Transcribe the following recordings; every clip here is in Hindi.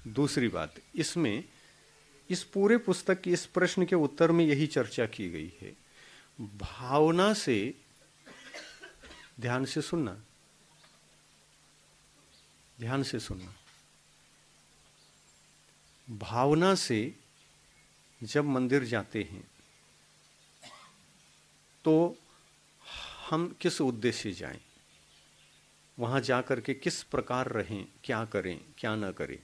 दूसरी बात, इसमें इस पूरे पुस्तक की इस प्रश्न के उत्तर में यही चर्चा की गई है। भावना से, ध्यान से सुनना, ध्यान से सुनना, भावना से जब मंदिर जाते हैं तो हम किस उद्देश्य से जाएं, वहां जाकर के किस प्रकार रहें, क्या करें क्या ना करें।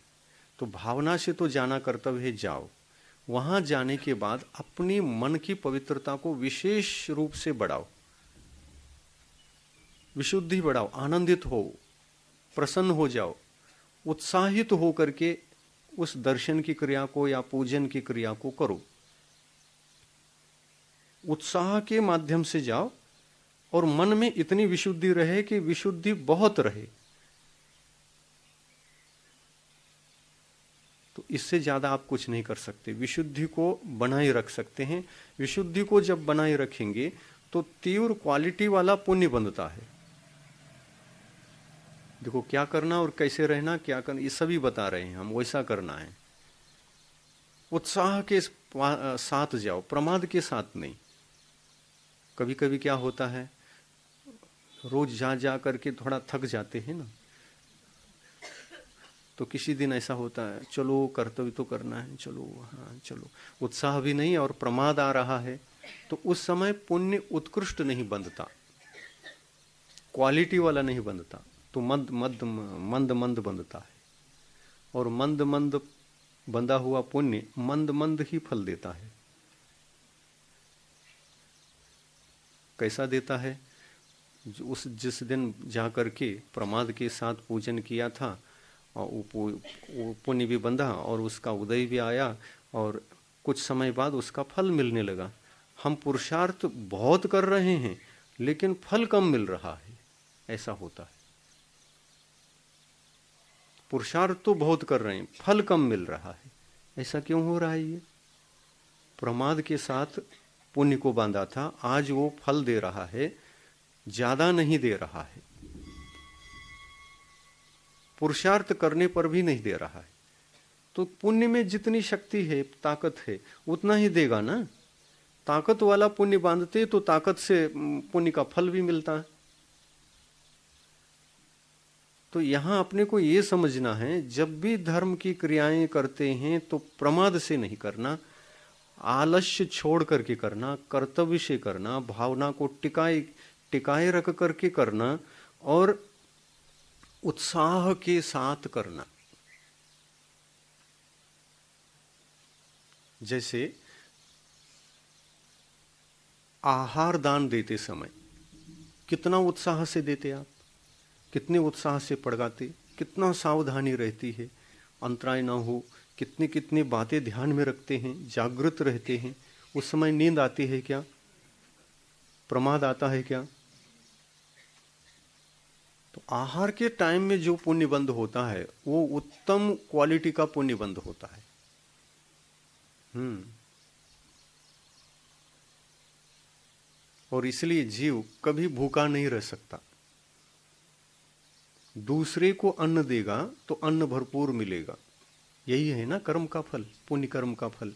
तो भावना से तो जाना कर्तव्य है, जाओ। वहां जाने के बाद अपनी मन की पवित्रता को विशेष रूप से बढ़ाओ, विशुद्धि बढ़ाओ, आनंदित हो, प्रसन्न हो जाओ, उत्साहित हो करके उस दर्शन की क्रिया को या पूजन की क्रिया को करो। उत्साह के माध्यम से जाओ और मन में इतनी विशुद्धि रहे कि विशुद्धि बहुत रहे। तो इससे ज्यादा आप कुछ नहीं कर सकते। विशुद्धि को बनाए रख सकते हैं। विशुद्धि को जब बनाए रखेंगे तो तीव्र क्वालिटी वाला पुण्य बनता है। देखो क्या करना और कैसे रहना, क्या करना, ये सभी बता रहे हैं हम, वैसा करना है। उत्साह के साथ जाओ, प्रमाद के साथ नहीं। कभी कभी क्या होता है, रोज जा करके थोड़ा थक जाते हैं ना, तो किसी दिन ऐसा होता है, चलो कर्तव्य तो करना है, चलो हाँ चलो, उत्साह भी नहीं और प्रमाद आ रहा है, तो उस समय पुण्य उत्कृष्ट नहीं बंधता, क्वालिटी वाला नहीं बंधता, तो मंद मंद मंद मंद बंधता है। और मंद मंद बंधा हुआ पुण्य मंद मंद ही फल देता है। कैसा देता है? जिस दिन जाकर के प्रमाद के साथ पूजन किया था और वो पुण्य भी बंधा और उसका उदय भी आया और कुछ समय बाद उसका फल मिलने लगा। हम पुरुषार्थ बहुत कर रहे हैं लेकिन फल कम मिल रहा है, ऐसा होता है। पुरुषार्थ तो बहुत कर रहे हैं, फल कम मिल रहा है। ऐसा क्यों हो रहा है? ये प्रमाद के साथ पुण्य को बांधा था, आज वो फल दे रहा है, ज्यादा नहीं दे रहा है। पुरुषार्थ करने पर भी नहीं दे रहा है। तो पुण्य में जितनी शक्ति है, ताकत है, उतना ही देगा ना। ताकत वाला पुण्य बांधते तो ताकत से पुण्य का फल भी मिलता है। तो यहां अपने को यह समझना है, जब भी धर्म की क्रियाएं करते हैं तो प्रमाद से नहीं करना, आलस्य छोड़ करके करना, कर्तव्य से करना, भावना को टिकाए रख करके करना और उत्साह के साथ करना। जैसे आहार दान देते समय कितना उत्साह से देते आप, कितने उत्साह से पड़गाते, कितना सावधानी रहती है, अंतराय ना हो, कितनी कितनी बातें ध्यान में रखते हैं, जागृत रहते हैं। उस समय नींद आती है क्या? प्रमाद आता है क्या? तो आहार के टाइम में जो पुण्य बंध होता है वो उत्तम क्वालिटी का पुण्य बंध होता है। और इसलिए जीव कभी भूखा नहीं रह सकता। दूसरे को अन्न देगा तो अन्न भरपूर मिलेगा। यही है ना कर्म का फल, पुण्य कर्म का फल।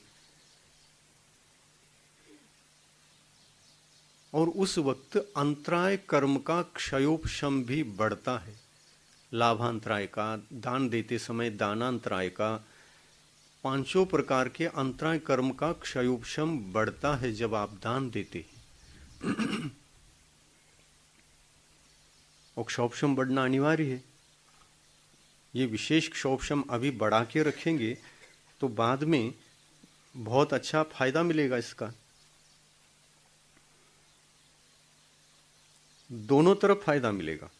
और उस वक्त अंतराय कर्म का क्षयोपशम भी बढ़ता है। लाभांतराय का, दान देते समय दानांतराय का, पांचों प्रकार के अंतराय कर्म का क्षयोपशम बढ़ता है जब आप दान देते हैं। और क्षोभशम बढ़ना अनिवार्य है। ये विशेष क्षोभशम अभी बढ़ा के रखेंगे तो बाद में बहुत अच्छा फायदा मिलेगा इसका। दोनों तरफ फायदा मिलेगा।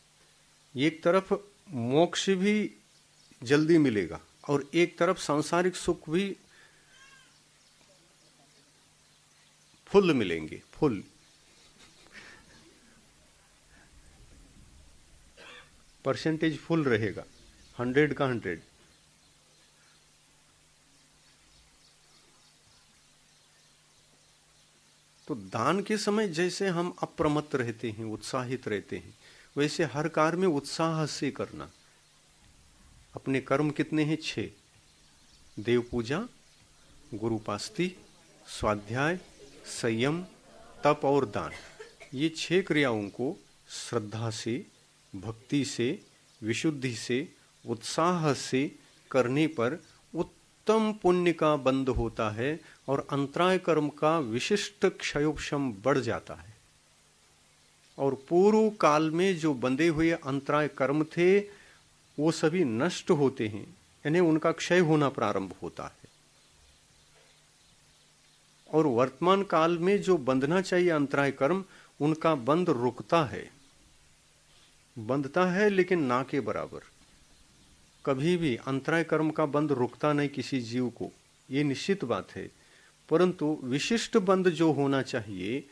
एक तरफ मोक्ष भी जल्दी मिलेगा और एक तरफ सांसारिक सुख भी फुल मिलेंगे, फुल। परसेंटेज फुल रहेगा, 100 का 100। तो दान के समय जैसे हम अप्रमत्त रहते हैं, उत्साहित रहते हैं, वैसे हर कार्य में उत्साह से करना। अपने कर्म कितने हैं? 6। देव पूजा, गुरुपास्ति, स्वाध्याय, संयम, तप और दान, ये 6 क्रियाओं को श्रद्धा से, भक्ति से, विशुद्धि से, उत्साह से करने पर उत्तम पुण्य का बंध होता है और अंतराय कर्म का विशिष्ट क्षयोपशम बढ़ जाता है। और पूर्व काल में जो बंधे हुए अंतराय कर्म थे वो सभी नष्ट होते हैं, यानी उनका क्षय होना प्रारंभ होता है। और वर्तमान काल में जो बंधना चाहिए अंतराय कर्म, उनका बंध रुकता है, बंधता है लेकिन ना के बराबर। कभी भी अंतराय कर्म का बंध रुकता नहीं किसी जीव को, ये निश्चित बात है। परंतु विशिष्ट बंध जो होना चाहिए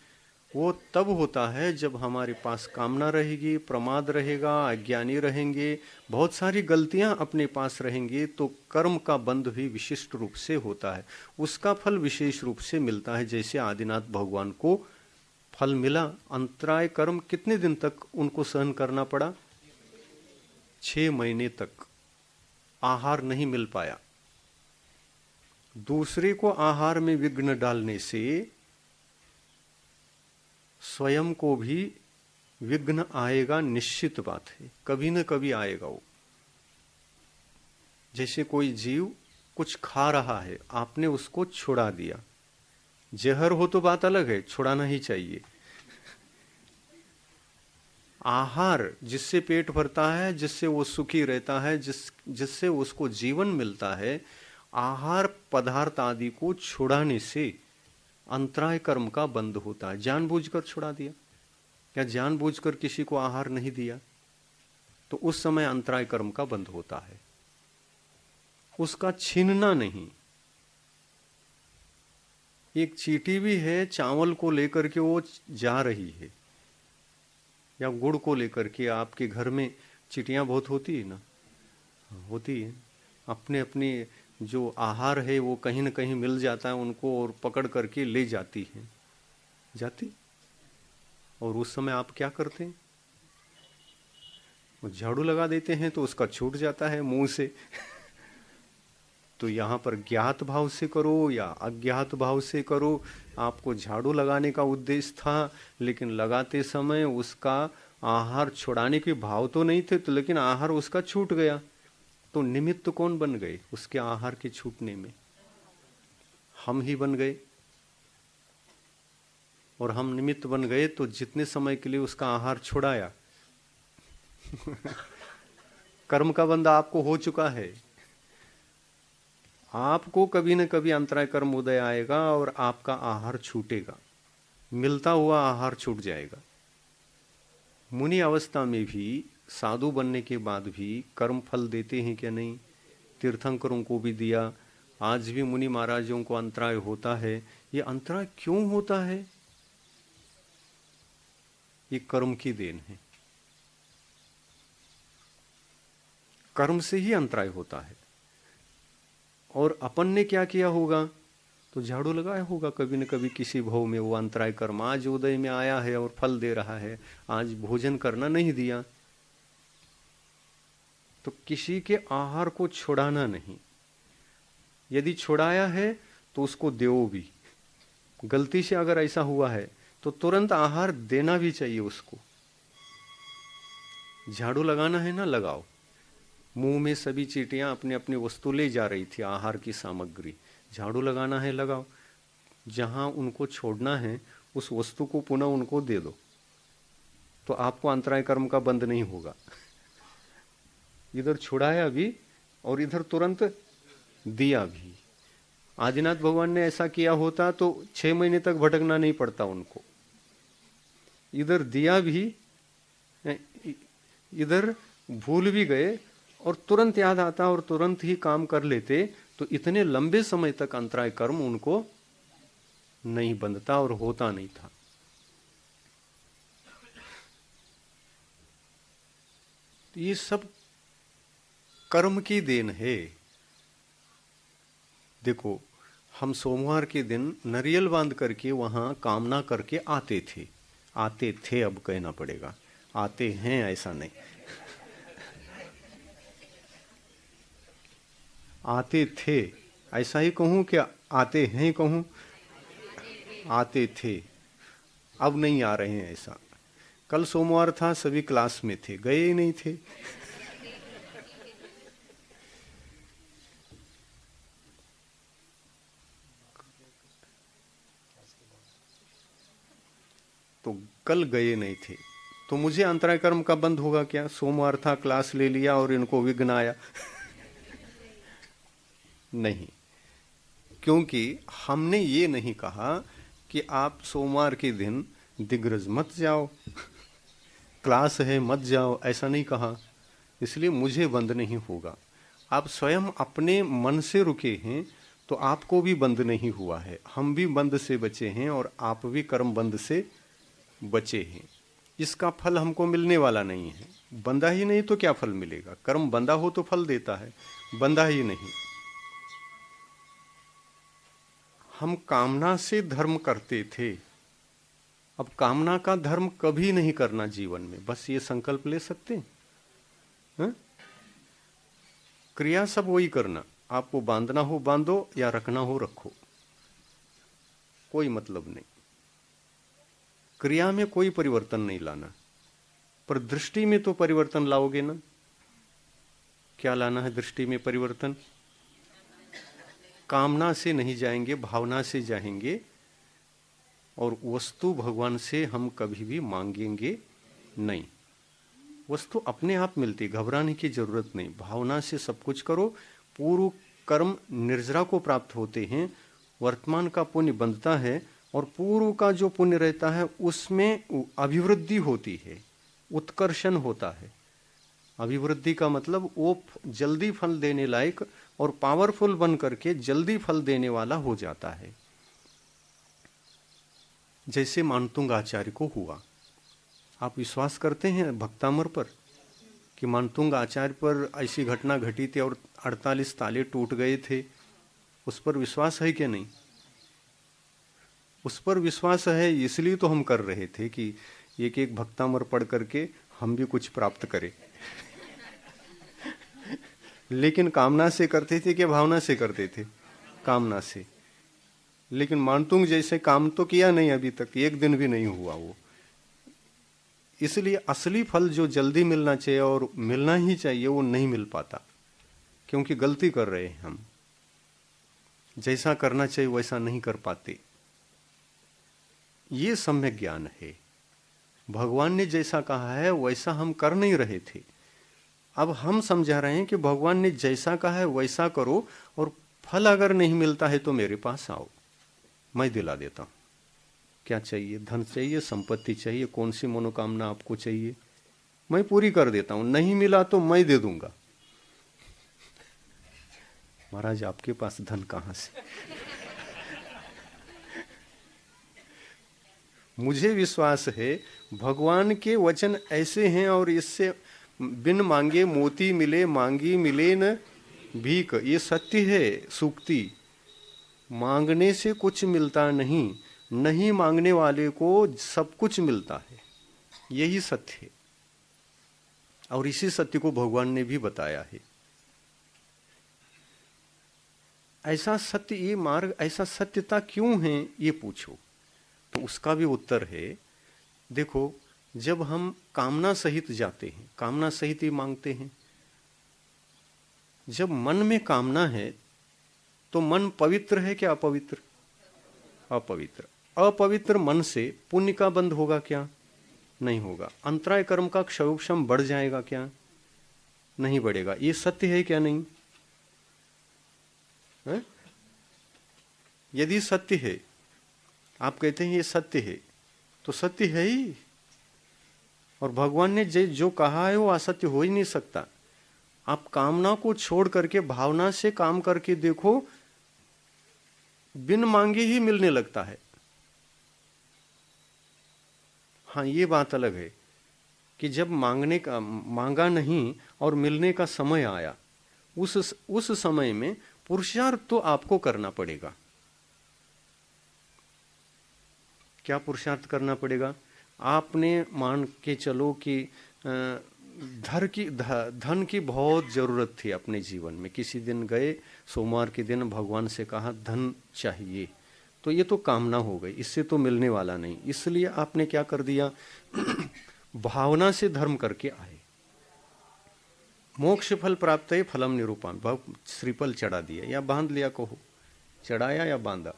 वो तब होता है जब हमारे पास कामना रहेगी, प्रमाद रहेगा, अज्ञानी रहेंगे, बहुत सारी गलतियां अपने पास रहेंगी, तो कर्म का बंध भी विशिष्ट रूप से होता है, उसका फल विशेष रूप से मिलता है। जैसे आदिनाथ भगवान को फल मिला, अंतराय कर्म कितने दिन तक उनको सहन करना पड़ा? 6 महीने तक आहार नहीं मिल पाया। दूसरे को आहार में विघ्न डालने से स्वयं को भी विघ्न आएगा, निश्चित बात है, कभी न कभी आएगा वो। जैसे कोई जीव कुछ खा रहा है, आपने उसको छुड़ा दिया, जहर हो तो बात अलग है, छुड़ाना ही चाहिए। आहार जिससे पेट भरता है, जिससे वो सुखी रहता है, जिससे उसको जीवन मिलता है, आहार पदार्थ आदि को छुड़ाने से अंतराय कर्म का बंध होता है। जानबूझकर छुड़ा दिया या जानबूझकर किसी को आहार नहीं दिया तो उस समय अंतराय कर्म का बंध होता है, उसका छीनना नहीं। एक चींटी भी है, चावल को लेकर के वो जा रही है या गुड़ को लेकर के। आपके घर में चींटियां बहुत होती है ना, होती है। अपने अपने जो आहार है वो कहीं न कहीं मिल जाता है उनको और पकड़ करके ले जाती है, जाती। और उस समय आप क्या करते हैं? वो झाड़ू लगा देते हैं तो उसका छूट जाता है मुंह से। तो यहाँ पर ज्ञात भाव से करो या अज्ञात भाव से करो, आपको झाड़ू लगाने का उद्देश्य था, लेकिन लगाते समय उसका आहार छुड़ाने के भाव तो नहीं थे, तो लेकिन आहार उसका छूट गया, तो निमित्त कौन बन गए उसके आहार के छूटने में? हम ही बन गए। और हम निमित्त बन गए तो जितने समय के लिए उसका आहार छुड़ाया कर्म का बंध आपको हो चुका है। आपको कभी न कभी अंतराय कर्म उदय आएगा और आपका आहार छूटेगा, मिलता हुआ आहार छूट जाएगा। मुनि अवस्था में भी, साधु बनने के बाद भी कर्म फल देते हैं क्या? नहीं। तीर्थंकरों को भी दिया, आज भी मुनि महाराजों को अंतराय होता है। ये अंतराय क्यों होता है? ये कर्म की देन है, कर्म से ही अंतराय होता है। और अपन ने क्या किया होगा? तो झाड़ू लगाया होगा कभी न कभी किसी भाव में, वो अंतराय कर्म आज उदय में आया है और फल दे रहा है, आज भोजन करना नहीं दिया। तो किसी के आहार को छुड़ाना नहीं, यदि छुड़ाया है तो उसको दो भी। गलती से अगर ऐसा हुआ है तो तुरंत आहार देना भी चाहिए उसको। झाड़ू लगाना है ना, लगाओ। मुंह में सभी चींटियां अपने अपने वस्तु ले जा रही थी, आहार की सामग्री, झाड़ू लगाना है लगाओ। जहां उनको छोड़ना है उस वस्तु को पुनः उनको दे दो, तो आपको अंतराय कर्म का बंध नहीं होगा। इधर छुड़ाया भी और इधर तुरंत दिया भी। आदिनाथ भगवान ने ऐसा किया होता तो 6 महीने तक भटकना नहीं पड़ता उनको। इधर दिया भी, इधर भूल भी गए और तुरंत याद आता और तुरंत ही काम कर लेते, तो इतने लंबे समय तक अंतराय कर्म उनको नहीं बंधता और होता नहीं था। ये सब कर्म की देन है। देखो, हम सोमवार के दिन नारियल बांध करके वहां कामना करके आते थे, अब कहना पड़ेगा, आते हैं ऐसा नहीं, आते थे ऐसा ही कहूं कि आते हैं कहूं? आते थे, अब नहीं आ रहे हैं ऐसा। कल सोमवार था, सभी क्लास में थे, गए ही नहीं थे। तो कल गए नहीं थे, तो मुझे अंतराय कर्म का बंद होगा क्या? सोमवार था, क्लास ले लिया और इनको विघ्न आया। नहीं, क्योंकि हमने ये नहीं कहा कि आप सोमवार के दिन दिग्रज मत जाओ, क्लास है मत जाओ, ऐसा नहीं कहा। इसलिए मुझे बंद नहीं होगा। आप स्वयं अपने मन से रुके हैं तो आपको भी बंद नहीं हुआ है, हम भी बंद से बचे हैं और आप भी कर्म बंद से बचे हैं। इसका फल हमको मिलने वाला नहीं है। बंधा ही नहीं तो क्या फल मिलेगा? कर्म बंधा हो तो फल देता है, बंधा ही नहीं। हम कामना से धर्म करते थे, अब कामना का धर्म कभी नहीं करना जीवन में, बस ये संकल्प ले सकते हैं। क्रिया सब वही करना, आपको बांधना हो बांधो या रखना हो रखो, कोई मतलब नहीं। क्रिया में कोई परिवर्तन नहीं लाना, पर दृष्टि में तो परिवर्तन लाओगे ना। क्या लाना है दृष्टि में परिवर्तन? कामना से नहीं जाएंगे, भावना से जाएंगे। और वस्तु भगवान से हम कभी भी मांगेंगे नहीं, वस्तु अपने आप मिलती, घबराने की जरूरत नहीं। भावना से सब कुछ करो, पूर्व कर्म निर्जरा को प्राप्त होते हैं, वर्तमान का पुण्य बंधता है और पूर्व का जो पुण्य रहता है उसमें अभिवृद्धि होती है, उत्कर्षण होता है। अभिवृद्धि का मतलब वो जल्दी फल देने लायक और पावरफुल बन करके जल्दी फल देने वाला हो जाता है। जैसे मानतुंग आचार्य को हुआ। आप विश्वास करते हैं भक्तामर पर कि मानतुंग आचार्य पर ऐसी घटना घटी थी और 48 ताले टूट गए थे? उस पर विश्वास है क्या? नहीं, उस पर विश्वास है, इसलिए तो हम कर रहे थे कि एक एक भक्तामर पढ़ करके हम भी कुछ प्राप्त करें। लेकिन कामना से करते थे कि भावना से करते थे? कामना से। लेकिन मानतुंग जैसे काम तो किया नहीं अभी तक, एक दिन भी नहीं हुआ वो। इसलिए असली फल जो जल्दी मिलना चाहिए और मिलना ही चाहिए वो नहीं मिल पाता, क्योंकि गलती कर रहे हैं हम। जैसा करना चाहिए वैसा नहीं कर पाते। ये सम्यक ज्ञान है। भगवान ने जैसा कहा है वैसा हम कर नहीं रहे थे। अब हम समझा रहे हैं कि भगवान ने जैसा कहा है वैसा करो, और फल अगर नहीं मिलता है तो मेरे पास आओ, मैं दिला देता हूं। क्या चाहिए? धन चाहिए, संपत्ति चाहिए, कौन सी मनोकामना आपको चाहिए, मैं पूरी कर देता हूं। नहीं मिला तो मैं दे दूंगा। महाराज आपके पास धन कहां से? मुझे विश्वास है भगवान के वचन ऐसे हैं, और इससे बिन मांगे मोती मिले, मांगी मिले न भीख, ये सत्य है सूक्ति। मांगने से कुछ मिलता नहीं, नहीं मांगने वाले को सब कुछ मिलता है, यही सत्य है। और इसी सत्य को भगवान ने भी बताया है। ऐसा सत्य, ये मार्ग ऐसा सत्यता क्यों है ये पूछो तो उसका भी उत्तर है। देखो, जब हम कामना सहित जाते हैं, कामना सहित ही मांगते हैं। जब मन में कामना है तो मन पवित्र है क्या अपवित्र? अपवित्र। अपवित्र मन से पुण्य का बंध होगा क्या? नहीं होगा। अंतराय कर्म का क्षयोक्षम बढ़ जाएगा क्या? नहीं बढ़ेगा। ये सत्य है क्या? नहीं है? यदि सत्य है, आप कहते हैं ये सत्य है, तो सत्य है ही। और भगवान ने जो कहा है वो असत्य हो ही नहीं सकता। आप कामना को छोड़ करके भावना से काम करके देखो, बिन मांगे ही मिलने लगता है। हाँ, ये बात अलग है कि जब मांगने का मांगा नहीं और मिलने का समय आया, उस समय में पुरुषार्थ तो आपको करना पड़ेगा। क्या पुरुषार्थ करना पड़ेगा? आपने मान के चलो कि धन की बहुत जरूरत थी अपने जीवन में। किसी दिन गए, सोमवार के दिन भगवान से कहा धन चाहिए, तो ये तो कामना हो गई, इससे तो मिलने वाला नहीं, इसलिए आपने क्या कर दिया भावना से धर्म करके आए। मोक्ष फल प्राप्त है फलम निरूपण, श्रीफल चढ़ा दिया या बांध लिया, कहो चढ़ाया या बांधा,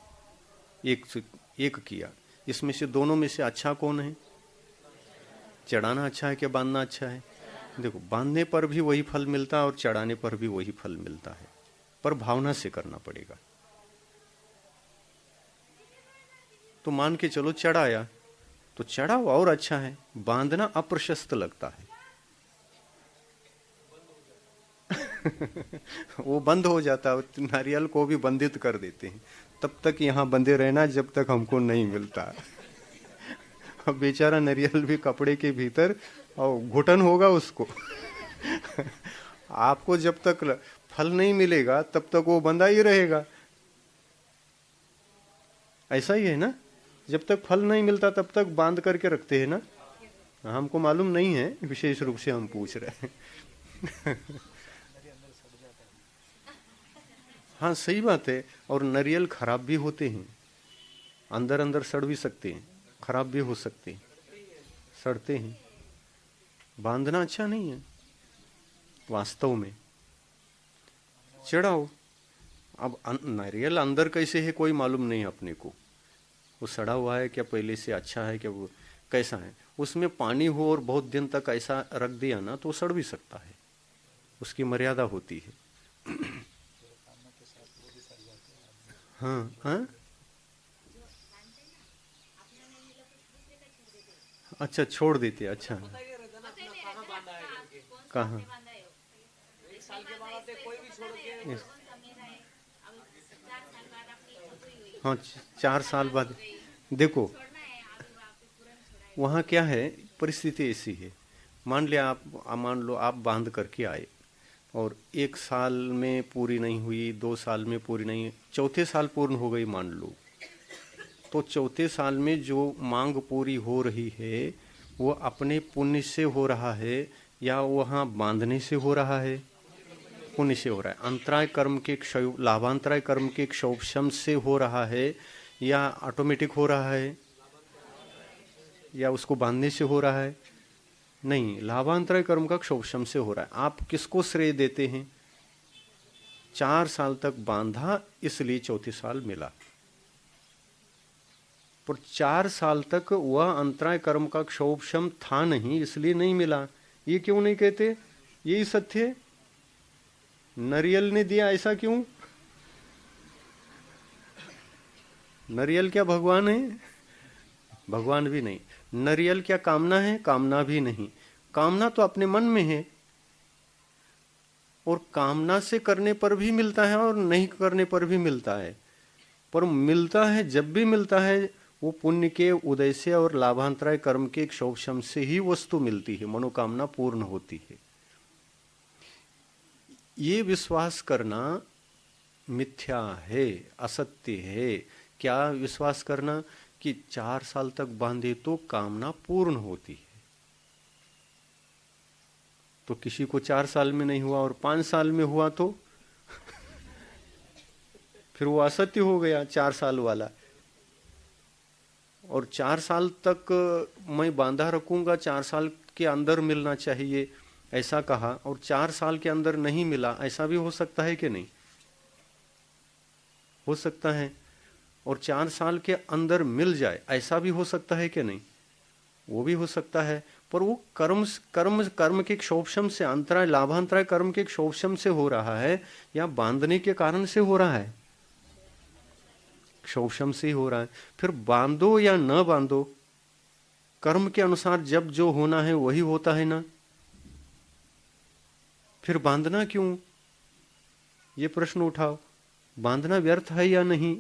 एक किया। इसमें से दोनों में से अच्छा कौन है? चढ़ाना अच्छा है कि बांधना अच्छा है? देखो, बांधने पर भी वही फल मिलता है और चढ़ाने पर भी वही फल मिलता है, पर भावना से करना पड़ेगा। तो मान के चलो चढ़ाया, तो चढ़ाओ और अच्छा है, बांधना अप्रशस्त लगता है वो बंद हो जाता है। नारियल को भी बंधित कर देते हैं, तब तक यहाँ बंधे रहना जब तक हमको नहीं मिलता। अब बेचारा नारियल भी कपड़े के भीतर और घुटन होगा उसको आपको जब तक फल नहीं मिलेगा तब तक वो बंधा ही रहेगा। ऐसा ही है ना, जब तक फल नहीं मिलता तब तक बांध करके रखते हैं ना। हमको मालूम नहीं है, विशेष रूप से हम पूछ रहे हैं हाँ सही बात है। और नारियल खराब भी होते हैं, अंदर अंदर सड़ भी सकते हैं, खराब भी हो सकते हैं, सड़ते हैं। बांधना अच्छा नहीं है वास्तव में। चढ़ाओ, अब नारियल अंदर कैसे है कोई मालूम नहीं अपने को, वो सड़ा हुआ है क्या, पहले से अच्छा है क्या, वो कैसा है। उसमें पानी हो और बहुत दिन तक ऐसा रख दिया ना तो वो सड़ भी सकता है, उसकी मर्यादा होती है हाँ हाँ, अच्छा छोड़ देते, अच्छा कहाँ हाँ 4 साल बाद। देखो वहाँ क्या है, परिस्थिति ऐसी है, मान लो आप बांध करके आए और 1 साल में पूरी नहीं हुई, 2 साल में पूरी नहीं, चौथे साल पूर्ण हो गई मान लो, तो चौथे साल में जो मांग पूरी हो रही है वो अपने पुण्य से हो रहा है या वहाँ बांधने से हो रहा है? पुण्य से हो रहा है। अंतराय कर्म के क्षय, लाभांतराय कर्म के क्षोभशम से हो रहा है या ऑटोमेटिक हो रहा है या उसको बांधने से हो रहा है? नहीं, लाभांतराय कर्म का क्षोभशम से हो रहा है। आप किसको श्रेय देते हैं? 4 साल तक बांधा इसलिए चौथे साल मिला, पर 4 साल तक वह अंतराय कर्म का क्षोभशम था नहीं इसलिए नहीं मिला। ये क्यों नहीं कहते? यही सत्य है, नारियल ने दिया, ऐसा क्यों? नारियल क्या भगवान है? भगवान भी नहीं। नारियल क्या कामना है? कामना भी नहीं। कामना तो अपने मन में है, और कामना से करने पर भी मिलता है और नहीं करने पर भी मिलता है, पर मिलता है जब भी मिलता है वो पुण्य के उदय से और लाभांतराय कर्म के क्षोभशम से ही वस्तु मिलती है, मनोकामना पूर्ण होती है। ये विश्वास करना मिथ्या है, असत्य है। क्या विश्वास करना कि 4 साल तक बांधे तो कामना पूर्ण होती है? तो किसी को 4 साल में नहीं हुआ और 5 साल में हुआ तो फिर वो असत्य हो गया 4 साल वाला। और 4 साल तक मैं बांधा रखूंगा, 4 साल के अंदर मिलना चाहिए ऐसा कहा, और 4 साल के अंदर नहीं मिला, ऐसा भी हो सकता है कि नहीं? हो सकता है। और 4 साल के अंदर मिल जाए ऐसा भी हो सकता है कि नहीं? वो भी हो सकता है। पर वो कर्म के क्षोभशम से, अंतराय लाभांतराय कर्म के क्षोभशम से हो रहा है या बांधने के कारण से हो रहा है? क्षोभशम से ही हो रहा है। फिर बांधो या न बांधो, कर्म के अनुसार जब जो होना है वही होता है ना, फिर बांधना क्यों? ये प्रश्न उठाओ। बांधना व्यर्थ है या नहीं,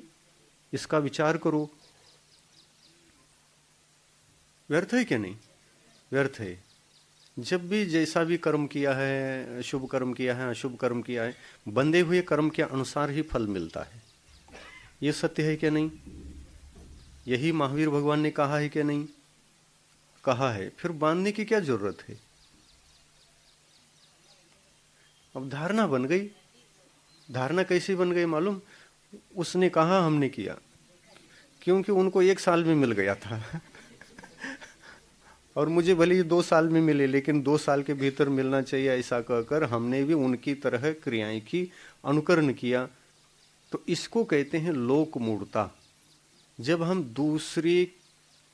इसका विचार करो। व्यर्थ है क्या? नहीं व्यर्थ है। जब भी जैसा भी कर्म किया है, शुभ कर्म किया है, अशुभ कर्म किया है, बंधे हुए कर्म के अनुसार ही फल मिलता है। ये सत्य है क्या? नहीं, यही महावीर भगवान ने कहा है क्या? नहीं कहा है। फिर बांधने की क्या जरूरत है? अब धारणा बन गई। धारणा कैसी बन गई मालूम? उसने कहा, हमने किया, क्योंकि उनको 1 साल में मिल गया था और मुझे भले ही 2 साल में मिले, लेकिन 2 साल के भीतर मिलना चाहिए, ऐसा कहकर हमने भी उनकी तरह क्रियाएं की, अनुकरण किया। तो इसको कहते हैं लोक मूढ़ता। जब हम दूसरे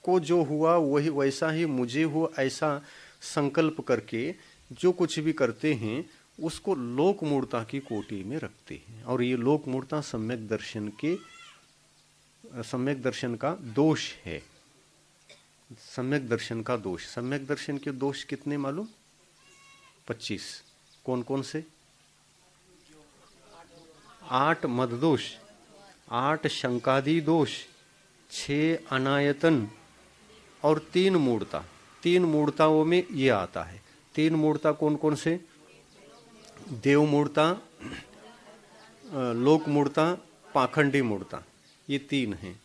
को जो हुआ वही वैसा ही मुझे हो, ऐसा संकल्प करके जो कुछ भी करते हैं उसको लोक मूढ़ता की कोटि में रखते हैं। और ये लोक मूढ़ता सम्यक दर्शन का दोष है। सम्यक दर्शन का दोष। सम्यक दर्शन के दोष कितने मालूम? 25। कौन कौन से? 8 मद दोष, 8 शंकादि दोष, 6 अनायतन और 3 मूढ़ता। 3 मूढ़ताओं में ये आता है। 3 मूढ़ता कौन कौन से? देव मूढ़ता, लोक मूढ़ता, पाखंडी मूढ़ता, ये 3 हैं।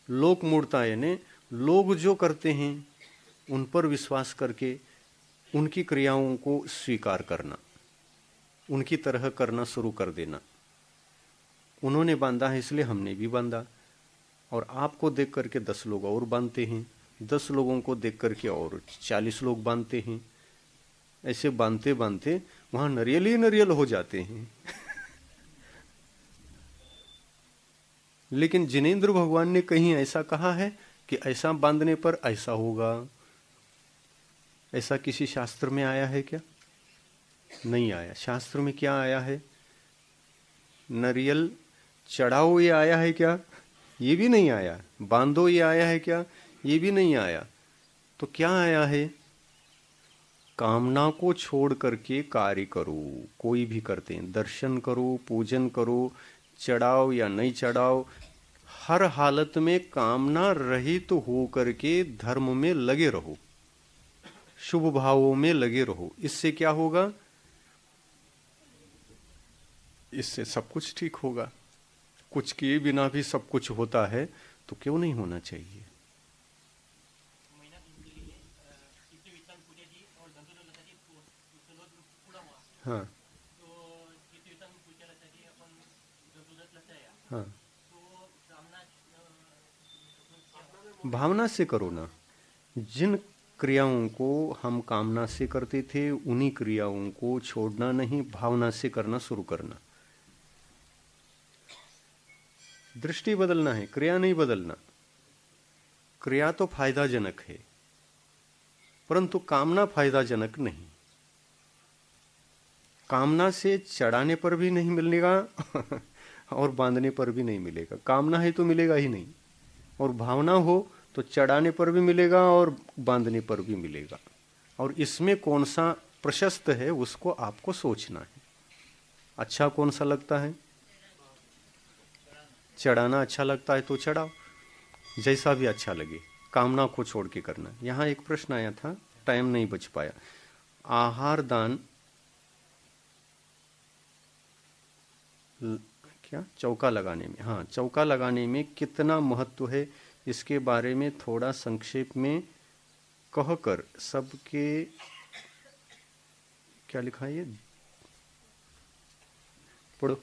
लोक मूढ़ता यानी लोग जो करते हैं उन पर विश्वास करके उनकी क्रियाओं को स्वीकार करना, उनकी तरह करना शुरू कर देना। उन्होंने बांधा है इसलिए हमने भी बांधा, और आपको देख करके 10 लोग और बांधते हैं, 10 लोगों को देख करके और 40 लोग बांधते हैं। ऐसे बांधते बांधते वहां नरियल ही नरियल हो जाते हैं लेकिन जिनेंद्र भगवान ने कहीं ऐसा कहा है कि ऐसा बांधने पर ऐसा होगा? ऐसा किसी शास्त्र में आया है क्या? नहीं आया। शास्त्र में क्या आया है? नरियल चढ़ाओ ये आया है क्या? ये भी नहीं आया। बांधो ये आया है क्या? ये भी नहीं आया। तो क्या आया है? कामना को छोड़ करके कार्य करो। कोई भी करते हैं, दर्शन करो, पूजन करो, चढ़ाओ या नहीं चढ़ाओ, हर हालत में कामना रहित तो हो करके धर्म में लगे रहो, शुभ भावों में लगे रहो। इससे क्या होगा? इससे सब कुछ ठीक होगा। कुछ किए बिना भी सब कुछ होता है, तो क्यों नहीं होना चाहिए? हाँ हाँ, भावना से करो ना। जिन क्रियाओं को हम कामना से करते थे उन्हीं क्रियाओं को छोड़ना नहीं, भावना से करना शुरू करना। दृष्टि बदलना है, क्रिया नहीं बदलना। क्रिया तो फायदाजनक है, परंतु कामना फायदाजनक नहीं। कामना से चढ़ाने पर भी नहीं मिलेगा और बांधने पर भी नहीं मिलेगा। कामना है तो मिलेगा ही नहीं, और भावना हो तो चढ़ाने पर भी मिलेगा और बांधने पर भी मिलेगा। और इसमें कौन सा प्रशस्त है उसको आपको सोचना है। अच्छा कौन सा लगता है? चढ़ाना अच्छा लगता है तो चढ़ाओ, जैसा भी अच्छा लगे, कामना को छोड़ के करना। यहाँ एक प्रश्न आया था, टाइम नहीं बच पाया। आहार दान क्या चौका लगाने में, हाँ, चौका लगाने में कितना महत्व है, इसके बारे में थोड़ा संक्षेप में कहकर सबके, क्या लिखा है ये, पढ़ो।